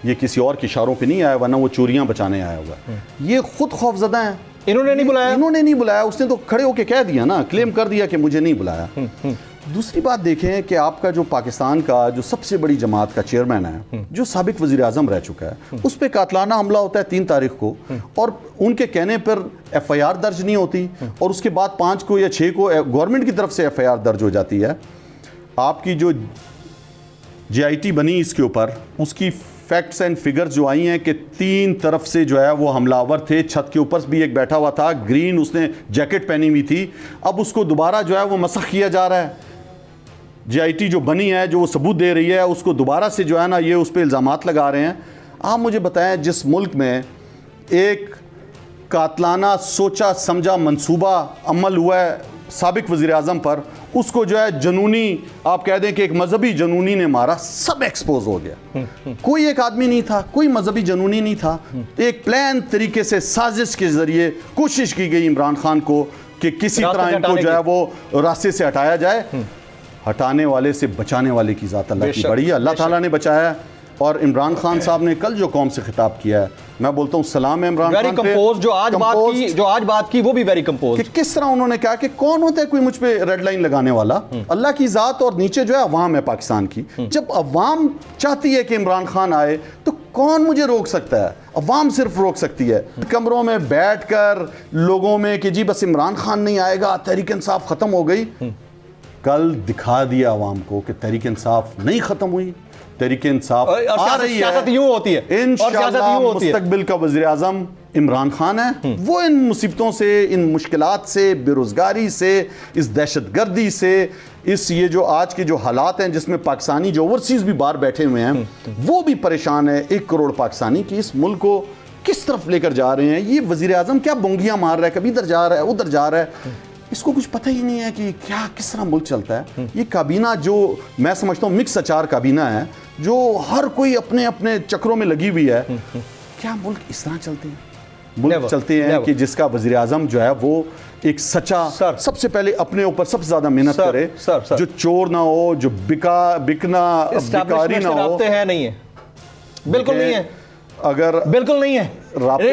ये किसी और के इशारों पे नहीं आया, वरना वो चोरियां बचाने आया हुआ है। ये खुद खौफजदा हैं, इन्होंने नहीं बुलाया, इन्होंने नहीं बुलाया, उसने तो खड़े होके कह दिया ना, क्लेम कर दिया कि मुझे नहीं बुलाया। दूसरी बात देखें कि आपका जो पाकिस्तान का जो सबसे बड़ी जमात का चेयरमैन है, जो साबिक वज़ीर आज़म रह चुका है, उस पर कातलाना हमला होता है 3 तारीख को, और उनके कहने पर FIR दर्ज नहीं होती, और उसके बाद 5 को या 6 को गवर्नमेंट की तरफ से FIR दर्ज हो जाती है। आपकी जो JIT बनी इसके ऊपर, उसकी फैक्ट्स एंड फिगर्स जो आई हैं कि 3 तरफ से जो है वो हमलावर थे। छत के ऊपर भी एक बैठा हुआ था, ग्रीन, उसने जैकेट पहनी हुई थी। अब उसको दोबारा जो है वो मसख किया जा रहा है। JIT जो बनी है, जो वो सबूत दे रही है, उसको दोबारा से जो है ना ये उस पर इल्ज़ामात लगा रहे हैं। आप मुझे बताएं, जिस मुल्क में एक कातलाना सोचा समझा मंसूबा अमल हुआ है साबिक वज़ीर आज़म पर, उसको जो है जनूनी, आप कह दें कि एक मजहबी जनूनी ने मारा, सब एक्सपोज हो गया। कोई एक आदमी नहीं था, कोई मजहबी जनूनी नहीं था। एक प्लान तरीके से साजिश के ज़रिए कोशिश की गई इमरान खान को कि किसी तरह इनको जो है वो रास्ते से हटाया जाए। हटाने वाले से बचाने वाले की ज़ात अल्लाह की बड़ी है, अल्लाह ताला ने बचाया। और इमरान खान साहब ने कल जो कौम से खिताब किया है, मैं बोलता हूँ सलाम है इमरान खान पे। जो आज बात की वो भी वेरी कंपोज, कि किस तरह उन्होंने कहा कि कौन होता है कोई मुझ पे रेड लाइन लगाने वाला, अल्लाह की ज़ात, और नीचे जो है अवाम है पाकिस्तान की। जब अवाम चाहती है कि इमरान खान आए तो कौन मुझे रोक सकता है? अवाम सिर्फ रोक सकती है। कमरों में बैठकर लोगों में कि जी बस इमरान खान नहीं आएगा, तहरीक इंसाफ खत्म हो गई। कल दिखा दिया अवाम को कि तहरीक इंसाफ नहीं खत्म हुई, तहरीक इंसाफ आ रही है। यूं होती है इंशाअल्लाह मुस्तकबिल का वज़ीर आज़म इमरान खान है। वो इन मुसीबतों से, इन मुश्किलात से, बेरोज़गारी से, इस दहशतगर्दी से, इस ये जो आज के जो हालात हैं जिसमें पाकिस्तानी जो ओवरसीज़ भी बाहर बैठे हुए हैं, वो भी परेशान है। 1 करोड़ पाकिस्तानी की इस मुल्क को किस तरफ लेकर जा रहे हैं। ये वज़ीर आज़म क्या बोंगियाँ मार रहा है, कभी इधर जा रहा है उधर जा रहा है, इसको कुछ पता ही नहीं है कि क्या किस तरह मुल्क चलता है। ये काबीना जो मैं समझता हूँ मिक्स अचार काबीना है, जो हर कोई अपने अपने चक्रों में लगी हुई है। क्या मुल्क इस तरह चलते हैं? मुल्क चलते हैं कि जिसका वज़ीर आज़म जो है वो एक सच्चा, सबसे पहले अपने ऊपर सबसे ज़्यादा मेहनत करे, जो चोर ना हो, जो बिकना बिकारी ना हो। नहीं है, बिल्कुल नहीं है, अगर बिल्कुल नहीं है।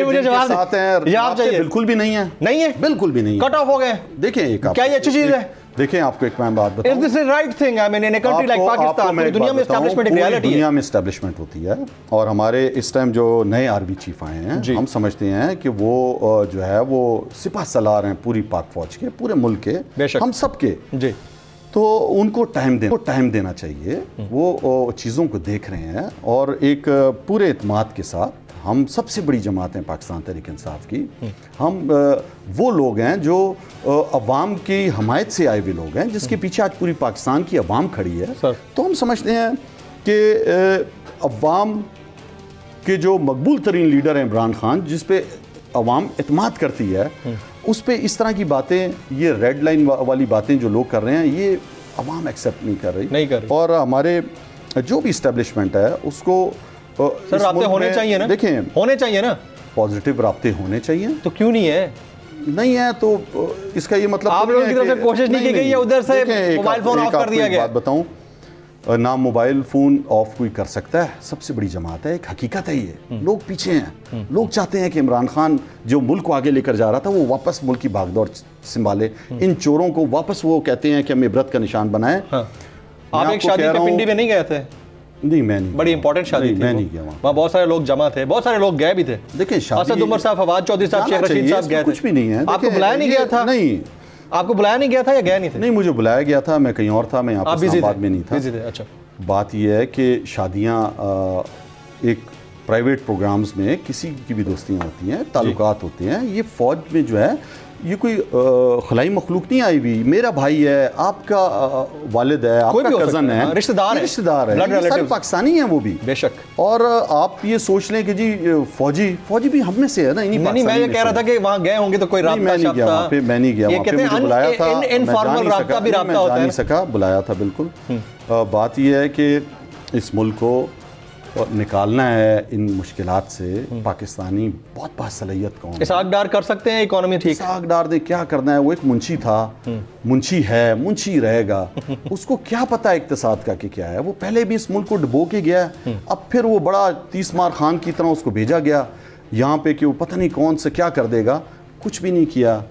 मुझे जवाब चाहिए। बिल्कुल भी नहीं है, नहीं है, बिल्कुल भी नहीं, कट ऑफ हो गए। देखिए क्या ये अच्छी चीज है? देखें आपको एक मैं बात बताऊं, Is this the right thing? I mean, in a country like Pakistan, पूरी दुनिया में एस्टैब्लिशमेंट एक रियलिटी है। दुनिया में एस्टैब्लिशमेंट होती है। और हमारे इस टाइम जो नए आर्मी चीफ आए हैं, हम समझते हैं कि वो जो है वो सिपह सलार हैं पूरी पाक फौज के, पूरे मुल्क के, हम सब के जी। तो उनको टाइम देना चाहिए। वो चीज़ों को देख रहे हैं और एक पूरे इत्माद के साथ, हम सबसे बड़ी जमात हैं पाकिस्तान तहरीक इंसाफ की, हम वो लोग हैं जो अवाम की हमायत से आए हुए लोग हैं, जिसके पीछे आज पूरी पाकिस्तान की अवाम खड़ी है। तो हम समझते हैं कि अवाम के जो मकबूल तरीन लीडर हैं इमरान खान, जिस पे अवाम इत्माद करती है, उस पे इस तरह की बातें, ये रेड लाइन वाली बातें जो लोग कर रहे हैं, ये अवाम एक्सेप्ट नहीं कर रही। और हमारे जो भी इस्टेब्लिशमेंट है उसको सर राब्ते होने चाहिए ना, देखें होने चाहिए ना, पॉजिटिव राब्ते होने चाहिए। तो क्यों नहीं है? नहीं है तो इसका ये मतलब आप लोगों की तरफ से कोशिश नहीं की गई है, उधर से मोबाइल फोन ऑफ कर दिया गया। बात बताऊं, ना मोबाइल फ़ोन ऑफ कोई कर सकता है, सबसे बड़ी जमात है, एक हकीकत है ये। लोग पीछे हैं, लोग चाहते हैं कि इमरान खान जो मुल्क को आगे लेकर जा रहा था वो वापस मुल्क की भागदौड़ संभाले, इन चोरों को वापस, वो कहते हैं कि हम इबरत का निशान बनाएं। आप एक शादी के पिंडी में नहीं गए थे? नहीं, मैं नहीं, बड़ी इंपॉर्टेंट शादी थी, मैं नहीं गया वहाँ। बहुत सारे लोग जमा थे, बहुत सारे लोग गए भी थे। देखिए असद उमर साहब, फवाद चौधरी साहब, शेख रशीद साहब गए थे। कुछ भी नहीं है। आपको बुलाया नहीं गया था? नहीं, आपको बुलाया नहीं गया था या गए नहीं थे? नहीं, मुझे बुलाया गया था, मैं कहीं और था, मैं यहाँ इस्लामाबाद में नहीं था। अच्छा, बात यह है कि शादियाँ एक प्राइवेट प्रोग्राम्स में किसी की भी दोस्तियाँ होती हैं, ताल्लुकात होते हैं। ये फ़ौज में जो है ये कोई खलाई मखलूक नहीं आई हुई। मेरा भाई है, आपका वालिद है, आपका कज़न है, रिश्तेदार है, सारे पाकिस्तानी हैं वो भी, बेशक। और आप ये सोच लें कि जी फौजी भी हम में से है ना। नहीं, मैं ये कह रहा था कि वहाँ गए होंगे तो कोई राब्ता, मैं नहीं गया वहाँ पे, मैं नहीं गया वहाँ पे, मुझे बुलाया था, इनफॉर्मल राब्ता भी राब्ता होता है, नहीं सका, बुलाया था बिल्कुल। बात यह है कि इस मुल्क को और निकालना है इन मुश्किलात से पाकिस्तानी बहुत बासलाहियत कौम है। इसाकडार कर सकते हैं इकोनॉमी ठीक? इसाकडार ने क्या करना है, वो एक मुंशी था, मुंशी है, मुंशी रहेगा। उसको क्या पता है इक्तिसाद का कि क्या है। वो पहले भी इस मुल्क को डुबो के गया है, अब फिर वो बड़ा तीसमार खान की तरह उसको भेजा गया यहाँ पे कि वो पता नहीं कौन से क्या कर देगा। कुछ भी नहीं किया।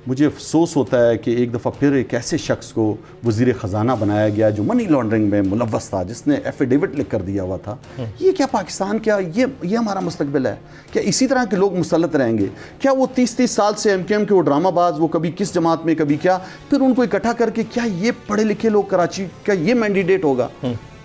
मुझे अफसोस होता है कि एक दफ़ा फिर एक ऐसे शख्स को वज़ीर ख़जाना बनाया गया जो मनी लॉन्ड्रिंग में मुलव्वस था, जिसने एफिडेविट लिख कर दिया हुआ था। ये क्या पाकिस्तान, क्या ये हमारा मुस्तकबिल है? क्या इसी तरह के लोग मुसल्लत रहेंगे? क्या वो 30-30 साल से MKM के वो ड्रामाबाज, वो कभी किस जमात में कभी क्या, फिर उनको इकट्ठा करके क्या ये पढ़े लिखे लोग कराची का ये मैंडेट होगा?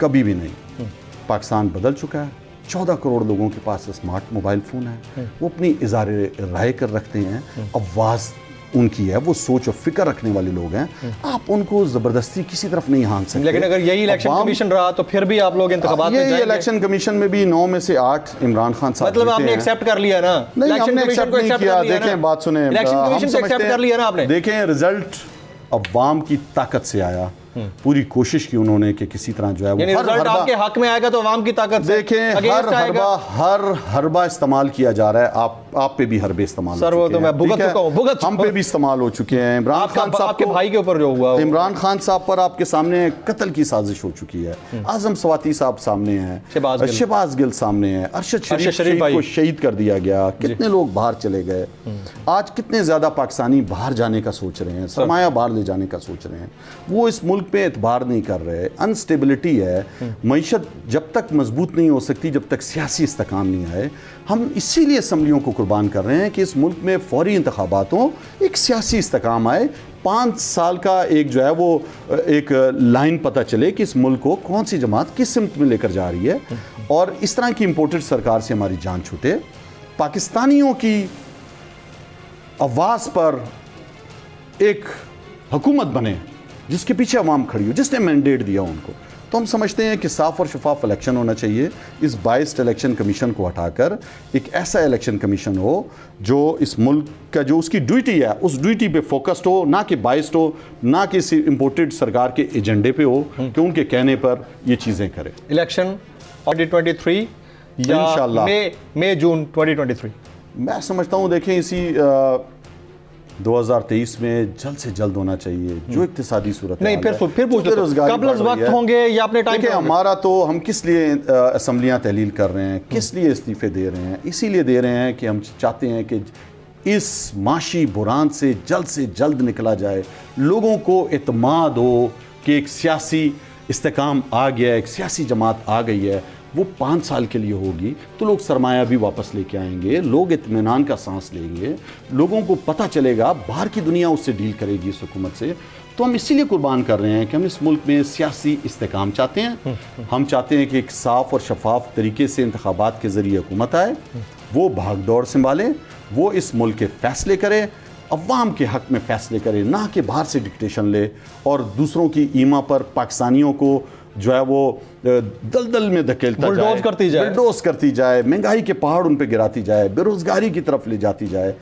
कभी भी नहीं। पाकिस्तान बदल चुका है। 14 करोड़ लोगों के पास स्मार्ट मोबाइल फ़ोन है। वो अपनी इज़हार राय कर रखते हैं, आवाज़ उनकी है, वो सोच और फिक्र रखने वाले लोग हैं। आप उनको ज़बरदस्ती किसी तरफ नहीं हाँक सकते। लेकिन अगर यही इलेक्शन कमीशन रहा तो फिर भी आप लोग इंतखाबात में जाएंगे। इलेक्शन कमीशन में भी 9 में से 8 इमरान खान साहब, मतलब आपने एक्सेप्ट कर लिया ना? नहीं, हमने एक्सेप्ट नहीं किया। देखें, बात सुने, इलेक्शन कमीशन को एक्सेप्ट कर लिया ना आपने? देखें, रिजल्ट अवाम की ताकत से आया। पूरी कोशिश की उन्होंने कि किसी तरह जो है वो रिजल्ट आपके हक में आएगा तो अवाम की ताकत से। देखें, हर हरबा इस्तेमाल किया जा रहा है। आप पे भी हरबे इस्तेमाल सर, वो तो मैं भुगत चुका हूं, हम पे भी इस्तेमाल हो चुके हैं। इमरान खान साहब आपके भाई के ऊपर जो हुआ, इमरान खान साहब पर आपके सामने कत्ल की साजिश हो चुकी है। आजम सवाती साहब सामने हैं, शहबाज गिल सामने हैं, अरशद शरीफ को शहीद कर दिया गया। कितने लोग बाहर चले गए। आज कितने ज्यादा पाकिस्तानी बाहर जाने का सोच रहे हैं, सरमाया बाहर ले जाने का सोच रहे हैं। वो इस मुल्क पे एतबार नहीं कर रहे। अनस्टेबिलिटी है। मईशत जब तक मजबूत नहीं हो सकती जब तक सियासी इस्तेकाम नहीं आए। हम इसीलिए असम्बलियों को कुर्बान कर रहे हैं कि इस मुल्क में फौरी इंतखाबात हों, एक सियासी इस्तेकाम आए, 5 साल का एक जो है वो एक लाइन पता चले कि इस मुल्क को कौन सी जमात किस सिमत में लेकर जा रही है, और इस तरह की इम्पोर्टेड सरकार से हमारी जान छूटे। पाकिस्तानियों की आवाज़ पर एक हुकूमत बने जिसके पीछे अवाम खड़ी हो, जिसने मैंडेट दिया उनको। तो हम समझते हैं कि साफ और शफाफ इलेक्शन होना चाहिए। इस बाइस्ड इलेक्शन कमीशन को हटाकर एक ऐसा इलेक्शन कमीशन हो जो इस मुल्क का जो उसकी ड्यूटी है उस ड्यूटी पे फोकस्ड हो, ना कि बाइस्ड हो, ना कि किसी इम्पोर्टेड सरकार के एजेंडे पे हो कि उनके कहने पर ये चीज़ें करे। इलेक्शन 2023 या मई जून 2023 मैं समझता हूँ, देखें, इसी 2023 में जल्द से जल्द होना चाहिए। जो इक्तिसादी सूरत नहीं, फिर पूछ लो, कब वक्त होंगे या अपने टाइम पे? हमारा तो हम किस लिए असम्बलियाँ तहलील कर रहे हैं, किस लिए इस्तीफे दे रहे हैं? इसीलिए दे रहे हैं कि हम चाहते हैं कि इस माशी बुरान से जल्द निकला जाए। लोगों को इत्माद हो कि एक सियासी इस्तेकाम आ गया, एक सियासी जमात आ गई है, वो 5 साल के लिए होगी तो लोग सरमाया भी वापस लेके आएंगे, लोग इत्मीनान का सांस लेंगे, लोगों को पता चलेगा बाहर की दुनिया उससे डील करेगी इस हुकूमत से। तो हम इसीलिए कुर्बान कर रहे हैं कि हम इस मुल्क में सियासी इस्तेकाम चाहते हैं। हम चाहते हैं कि एक साफ़ और शफाफ तरीके से इंतखाबात के ज़रिए हुकूमत आए, वो भाग दौड़ संभालें, वो इस मुल्क के फ़ैसले करे, अवाम के हक़ में फ़ैसले करे, ना कि बाहर से डिक्टेशन ले और दूसरों की ईमा पर पाकिस्तानियों को जो है वो दलदल में धकेलता जाए, बुलडोज करती जाए, महंगाई के पहाड़ उन पे गिराती जाए, बेरोजगारी की तरफ ले जाती जाए।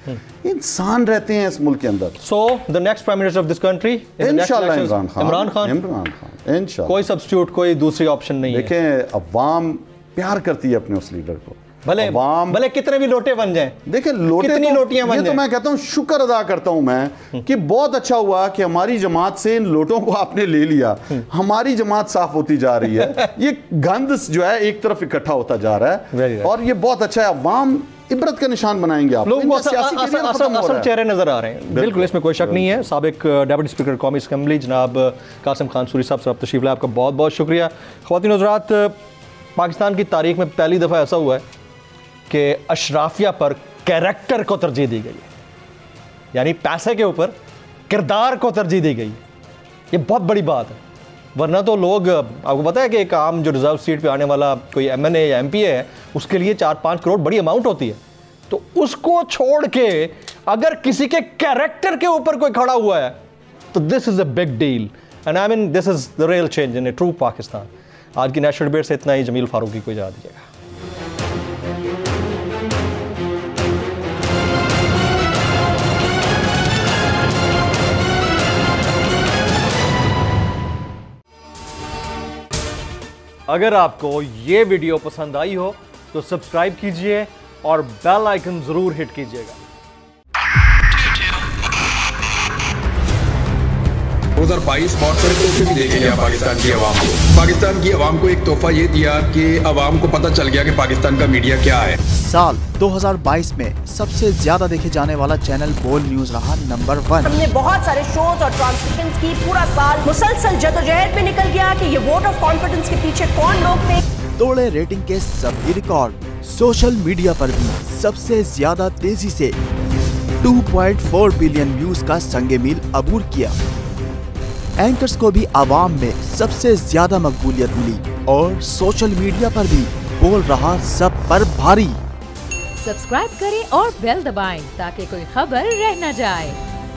इंसान रहते हैं इस मुल्क के अंदर। So the next prime minister of this country इंशाल्लाह इमरान खान इंशाल्लाह। कोई सब्स्टिट्यूट, कोई दूसरी ऑप्शन नहीं है। देखें, अवाम प्यार करती है अपने उस लीडर को, भले कितने भी लोटे बन जाएं। देखिए, कितनी लोटियां बन जाएं, तो मैं कहता हूं शुक्र अदा करता हूं मैं कि बहुत अच्छा हुआ कि हमारी जमात से इन लोटों को आपने ले लिया। हमारी जमात साफ होती जा रही है, ये गंद जो है एक तरफ इकट्ठा होता जा रहा है, और ये बहुत अच्छा है। अवाम इबरत का निशान बनाएंगे। आप लोगों को असल चेहरे नजर आ रहे हैं। बिल्कुल, इसमें कोई शक नहीं है। साबिक डेप्यूटी स्पीकर कौमी असम्बली जनाब कासिम खान सूरी साहब तशरीफ लाए, आपका बहुत बहुत शुक्रिया। ख्वातीन हज़रात, पाकिस्तान की तारीख में पहली दफ़ा ऐसा हुआ है कि अशराफिया पर कैरेक्टर को तरजीह दी गई है, यानी पैसे के ऊपर किरदार को तरजीह दी गई। ये बहुत बड़ी बात है, वरना तो लोग, आपको पता है कि एक आम जो रिजर्व सीट पे आने वाला कोई MNA या MPA है, उसके लिए 4-5 करोड़ बड़ी अमाउंट होती है। तो उसको छोड़ के अगर किसी के कैरेक्टर के ऊपर कोई खड़ा हुआ है तो this is a big deal, and I mean this is the real change in A true Pakistan. आज की नेशनल डिबेट से इतना ही। जमील फारूकी को इजाज़त दीजिएगा। अगर आपको ये वीडियो पसंद आई हो तो सब्सक्राइब कीजिए और बेल आइकन जरूर हिट कीजिएगा। 2022 बहुत सारे तोहफे भी देखे गया पाकिस्तान की आवाम को। पाकिस्तान की आवाम को एक तोहफा ये दिया कि आवाम को पता चल गया कि पाकिस्तान का मीडिया क्या है। साल 2022 में सबसे ज्यादा देखे जाने वाला चैनल बोल न्यूज रहा नंबर 1। हमने बहुत सारे शोज और ट्रांसमिशंस की, पूरा साल मुसलसल जदोजहद में निकल गया कि ये वोट ऑफ कॉन्फिडेंस के पीछे कौन लोग थे। तोड़े रेटिंग के सभी रिकॉर्ड। सोशल मीडिया पर भी सबसे ज्यादा तेजी से 2.4 बिलियन व्यूज का संगे मील अबूर किया। एंकर्स को भी आवाम में सबसे ज्यादा मकबूलियत मिली और सोशल मीडिया पर भी बोल रहा सब पर भारी। सब्सक्राइब करें और बेल दबाएं ताकि कोई खबर रह न जाए।